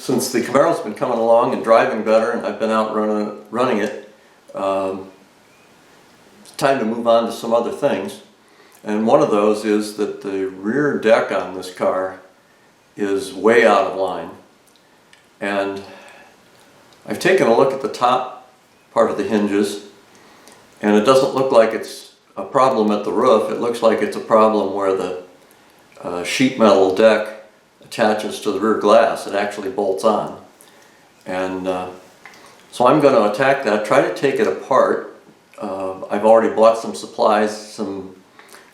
since the Camaro's been coming along and driving better, and I've been out running it, it's time to move on to some other things. And one of those is that the rear deck on this car is way out of line. And I've taken a look at the top part of the hinges, and it doesn't look like it's a problem at the roof. It looks like it's a problem where the sheet metal deck attaches to the rear glass. It actually bolts on. And so I'm going to attack that, try to take it apart. I've already bought some supplies, some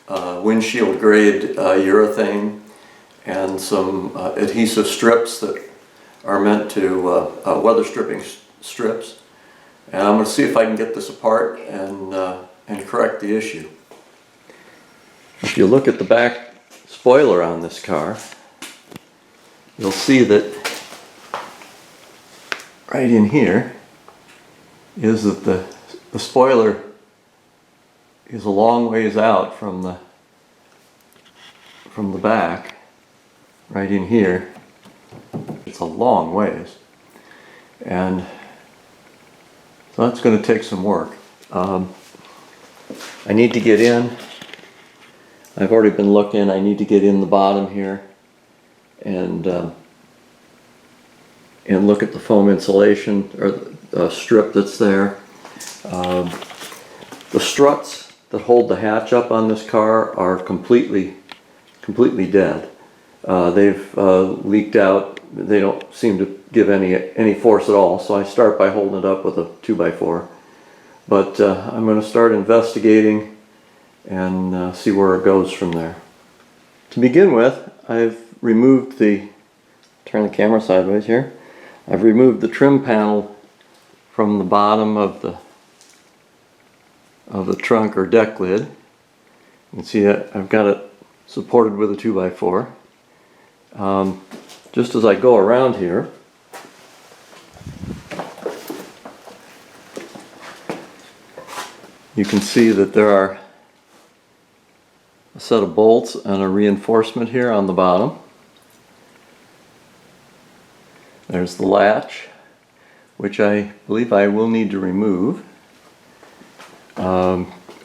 windshield grade urethane and some adhesive strips that are meant to weather stripping strips. And I'm going to see if I can get this apart and correct the issue. If you look at the back spoiler on this car, you'll see that right in here is that the spoiler is a long ways out from the back. Right in here, it's a long ways, and so that's going to take some work. I need to get in. I've already been looking. I need to get in the bottom here and look at the foam insulation or the strip that's there. The struts that hold the hatch up on this car are completely dead. They've leaked out. They don't seem to give any force at all, so I start by holding it up with a 2x4. But I'm going to start investigating and see where it goes from there. To begin with, I've removed turn the camera sideways here. I've removed the trim panel from the bottom of the trunk or deck lid. You can see that I've got it supported with a 2x4. Just as I go around here, you can see that there are a set of bolts and a reinforcement here on the bottom. There's the latch, which I believe I will need to remove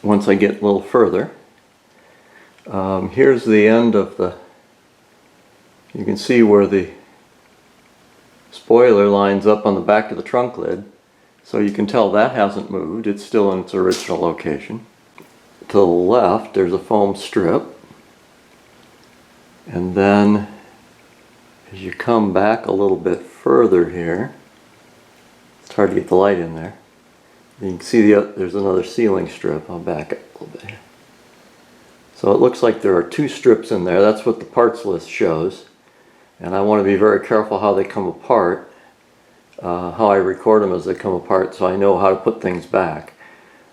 once I get a little further. Here's the end of you can see where the spoiler lines up on the back of the trunk lid, so you can tell that hasn't moved. It's still in its original location. To the left there's a foam strip, and then as you come back a little bit further here, it's hard to get the light in there. You can see there's another sealing strip. I'll back up a little bit here. So it looks like there are two strips in there. That's what the parts list shows. And I want to be very careful how they come apart, how I record them as they come apart, so I know how to put things back.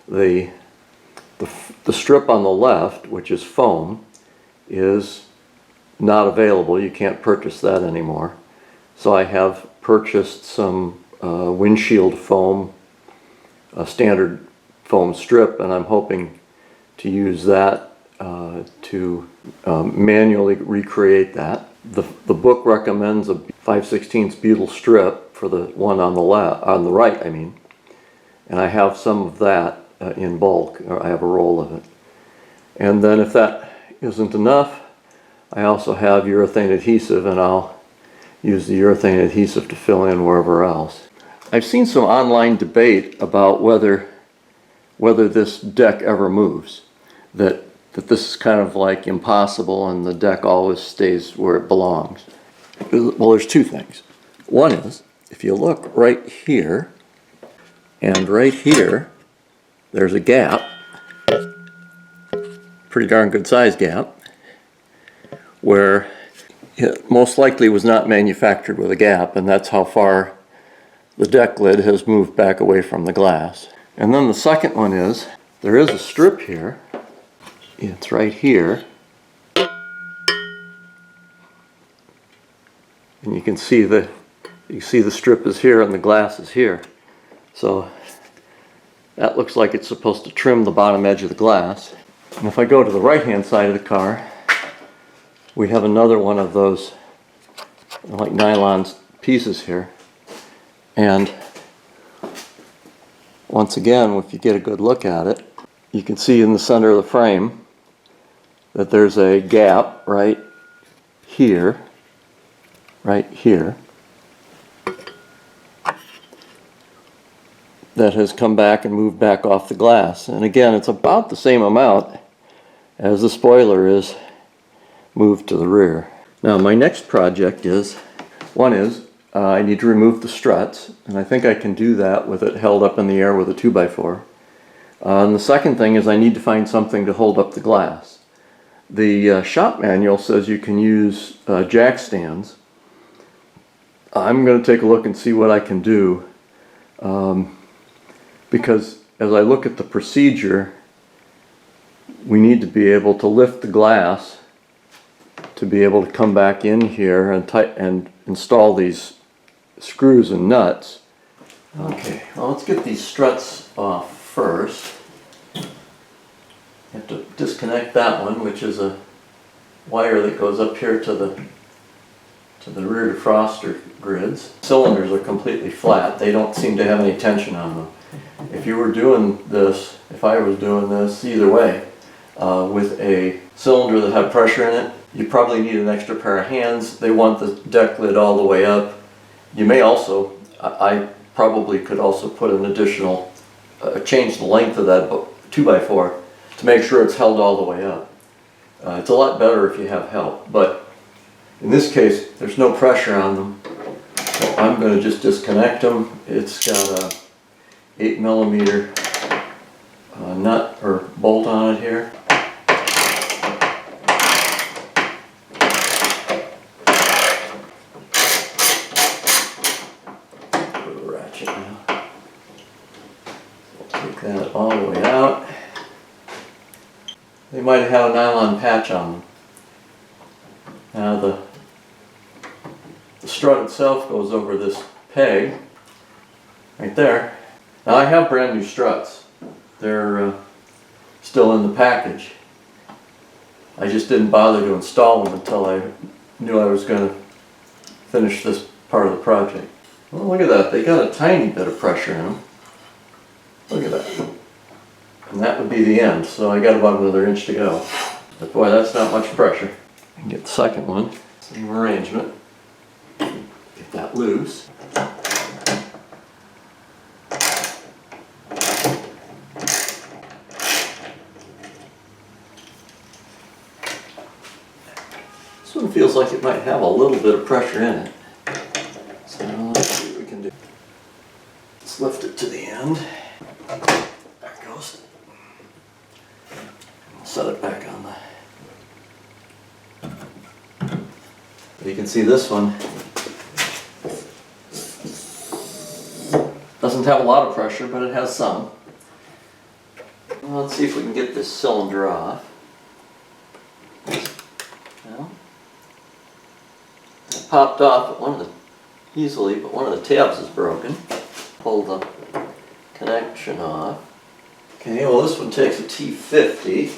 The strip on the left, which is foam, is not available. You can't purchase that anymore. So I have purchased some windshield foam, a standard foam strip, and I'm hoping to use that to manually recreate that. The book recommends a 5/16 butyl strip for the one on the right, I mean, and I have some of that in bulk, or I have a roll of it. And then if that isn't enough, I also have urethane adhesive, and I'll use the urethane adhesive to fill in wherever else. I've seen some online debate about whether this deck ever moves, that this is kind of like impossible and the deck always stays where it belongs. Well, there's two things. One is, if you look right here and right here, there's a gap, pretty darn good size gap, where it most likely was not manufactured with a gap, and that's how far the deck lid has moved back away from the glass. And then the second one is, there is a strip here. It's right here, and you can see the strip is here and the glass is here. So that looks like it's supposed to trim the bottom edge of the glass. And if I go to the right hand side of the car, we have another one of those like nylon pieces here. And once again, if you get a good look at it, you can see in the center of the frame that there's a gap right here, that has come back and moved back off the glass. And again, it's about the same amount as the spoiler is moved to the rear. Now my next project is, I need to remove the struts, and I think I can do that with it held up in the air with a 2x4. And the second thing is I need to find something to hold up the glass. The shop manual says you can use jack stands. I'm going to take a look and see what I can do, because as I look at the procedure, we need to be able to lift the glass to be able to come back in here and install these screws and nuts. Okay, well, let's get these struts off first. You have to disconnect that one, which is a wire that goes up here to the rear defroster grids. Cylinders are completely flat. They don't seem to have any tension on them. If you were doing this, if I was doing this, either way, with a cylinder that had pressure in it, you probably need an extra pair of hands. They want the deck lid all the way up. You may also, I probably could also put an additional, change the length of that 2x4 to make sure it's held all the way up. It's a lot better if you have help, but in this case, there's no pressure on them. So I'm going to just disconnect them. It's got a 8mm nut or bolt on it here. Put a ratchet now. Take that all the way out. They might have had a nylon patch on them. Now the strut itself goes over this peg right there. Now I have brand new struts. They're still in the package. I just didn't bother to install them until I knew I was going to finish this part of the project. Well, look at that. They got a tiny bit of pressure in them. Look at that. And that would be the end. So I got about another inch to go. But boy, that's not much pressure. I can get the second one. Same arrangement. Get that loose. This one feels like it might have a little bit of pressure in it. So let's see what we can do. Let's lift it to the end. There it goes. I'll set it back on the... You can see this one doesn't have a lot of pressure, but it has some. Well, let's see if we can get this cylinder off. Well, it popped off at one of the tabs is broken. Pull the connection off. Okay, well this one takes a T50.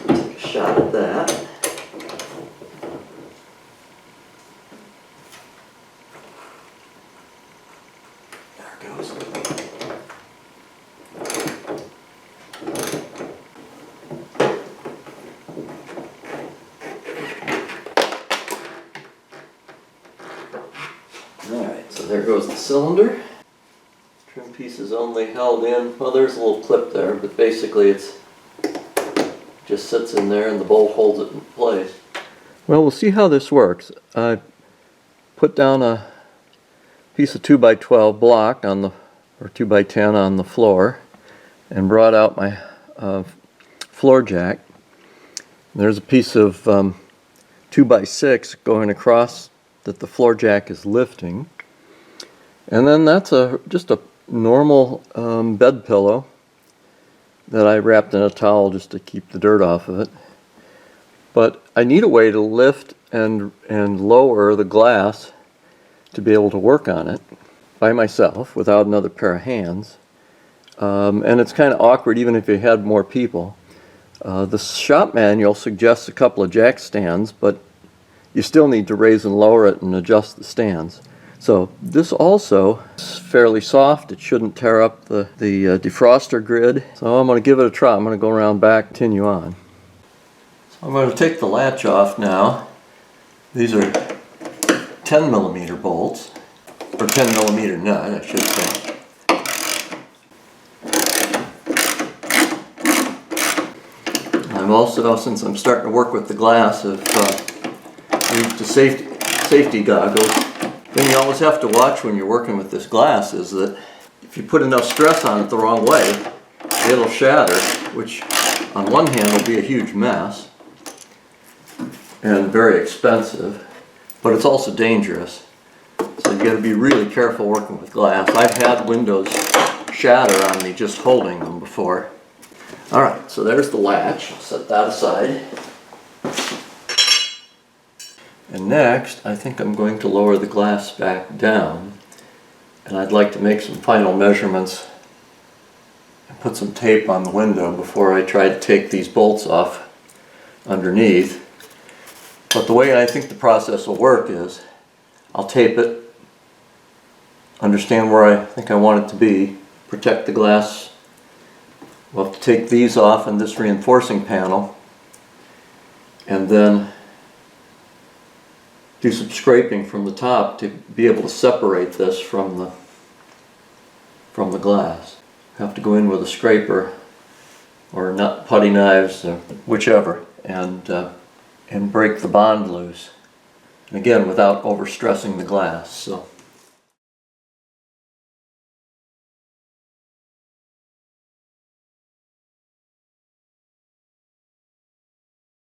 Take a shot at that. There it goes. Alright, so there goes the cylinder. Trim piece is only held in, well there's a little clip there, but basically it's just sits in there and the bolt holds it in place. Well, we'll see how this works. I put down a piece of 2x12 block on the, or 2x10 on the floor, and brought out my floor jack. There's a piece of 2x6 going across that the floor jack is lifting, and then that's just a normal bed pillow that I wrapped in a towel just to keep the dirt off of it. But I need a way to lift and lower the glass to be able to work on it by myself without another pair of hands. And it's kind of awkward even if you had more people. The shop manual suggests a couple of jack stands, but you still need to raise and lower it and adjust the stands. So this also is fairly soft. It shouldn't tear up the defroster grid. So I'm going to give it a try. I'm going to go around back, continue on. So I'm going to take the latch off now. These are 10 millimeter bolts, or 10 millimeter nut, I should say. I'm also, since I'm starting to work with the glass, I've used the safety goggles. Thing you always have to watch when you're working with this glass is that if you put enough stress on it the wrong way, it'll shatter, which on one hand will be a huge mess and very expensive, but it's also dangerous. So you got to be really careful working with glass. I've had windows shatter on me just holding them before. Alright, so there's the latch. I'll set that aside. And next, I think I'm going to lower the glass back down, and I'd like to make some final measurements and put some tape on the window before I try to take these bolts off underneath. But the way I think the process will work is I'll tape it, understand where I think I want it to be, protect the glass. We'll have to take these off and this reinforcing panel, and then do some scraping from the top to be able to separate this from the glass. Have to go in with a scraper or putty knives, or whichever, and break the bond loose. And again, without overstressing the glass. So